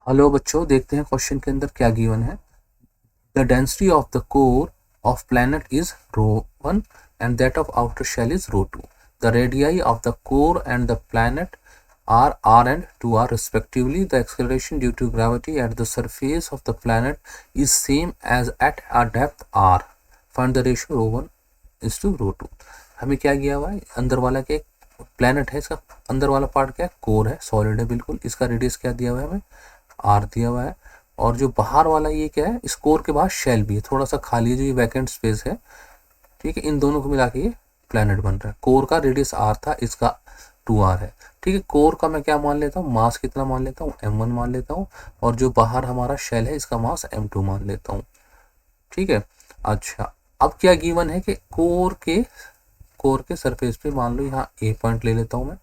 Hello बच्चों, देखते हैं क्वेश्चन के अंदर क्या गिवन है। The density of the core of planet is ρ1 and that of outer shell is ρ2. The radii of the core and the planet are r and 2r respectively. The acceleration due to gravity at the surface of the planet is same as at a depth r. Find the ratio ρ1 is to ρ2. हमें क्या दिया हुआ है, अंदर वाला के planet है, इसका अंदर वाला पार्ट क्या है, कोर है, सॉलिड है बिल्कुल। इसका रेडियस क्या दिया हुआ है, हमें आर दिया हुआ है। और जो बाहर वाला ये क्या है, इस कोर के बाहर शेल भी है, थोड़ा सा खाली है जो ये वैकेंट स्पेस है, ठीक है। इन दोनों को मिला के ये प्लैनेट बन रहा है। कोर का रेडियस आर था, इसका 2r है, ठीक है। कोर का मैं क्या मान लेता हूँ, मास कितना मान लेता हूँ, m1 मान लेता हूँ। और जो बाहर हमारा शेल है, इसका मास m2 मान लेता हूँ, ठीक है। अच्छा, अब क्या गिवन है कि कोर के सरफेस पे मान लो यहाँ ए पॉइंट ले लेता हूँ मैं,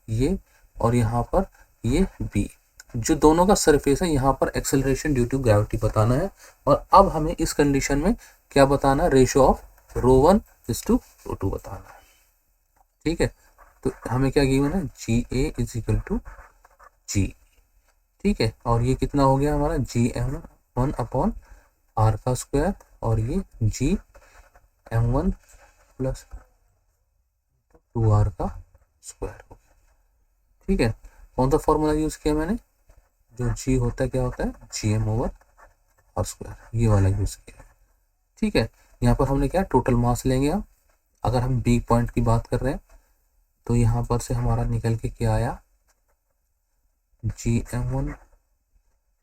ये, और यहाँ पर ये बी, जो दोनों का सरफेस है, यहाँ पर एक्सेलरेशन ड्यू टू ग्रेविटी बताना है। और अब हमें इस कंडीशन में क्या बताना है, रेशियो ऑफ ρ1 इज टू ρ2 बताना है, ठीक है। तो हमें क्या गिवन है, G A is equal to G, ठीक है। और ये कितना हो गया हमारा, G M one upon R का स्क्वायर, और ये जी एम वन प्लस 2r का स्क्वायर हो गया, ठीक है। कौन सा फॉर्मूला यूज किया मैंने, जो g होता है क्या होता है, gm ओवर आर स्क्वायर, ये वाला यूज किया, ठीक है। यहाँ पर हमने क्या टोटल मास लेंगे। अब अगर हम बी पॉइंट की बात कर रहे हैं तो यहाँ पर से हमारा निकल के क्या आया, gm1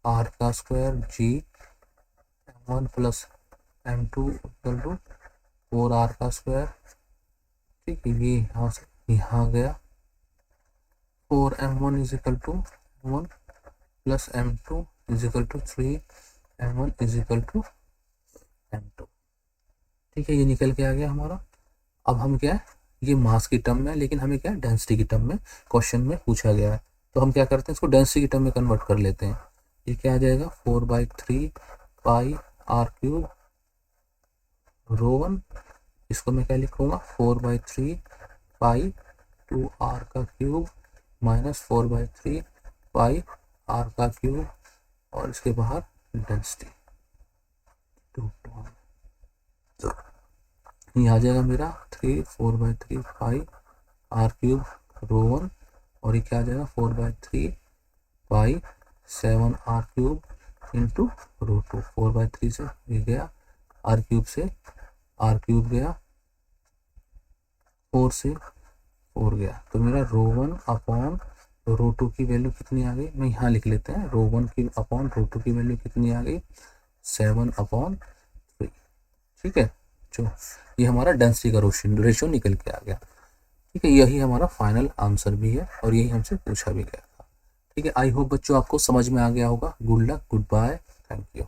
आर का square gm1 plus m2 equal to 4r का स्क्वायर, ठीक है। ये यहाँ से यहाँ गया, 4m1 is equal to 1 plus m2 is equal to 3m1 is equal to m2, ठीक है। ये निकल के आ गया हमारा। अब हम क्या है, ये मास की टर्म में, लेकिन हमें क्या है, डेंसिटी की टर्म में क्वेश्चन में पूछा गया है। तो हम क्या करते हैं, इसको डेंसिटी की टर्म में कन्वर्ट कर लेते हैं। ये क्या आ जाएगा, 4/3 पाई आर क्यूब ρ1, इसको मैं क्या लिखूंगा, 4/3 पाई 2r का क्यूब माइनस 4/3 पाई r का क्यूब, और इसके बाहर डेंसिटी 2, ये आ जाएगा मेरा 4/3 पाई आर क्यूब ρ1, और ये क्या आ जाएगा 4/3 पाई 7r क्यूब इंटू ρ2। 4/3 से ये गया, आर क्यूब से आर क्यूब गया, 4 से 4 गया, तो मेरा ρ1 अपॉन ρ2 की वैल्यू कितनी आ गई, मैं यहाँ लिख लेते हैं, ρ1 की अपॉन ρ2 की वैल्यू कितनी आ गई, 7/3, ठीक है। जो ये हमारा डेंसिटी का रेशियो निकल के आ गया, ठीक है। यही हमारा फाइनल आंसर भी है, और यही हमसे पूछा भी गया था, ठीक है। आई होप बच्चों आपको समझ में आ गया होगा। Good luck, good bye, thank you.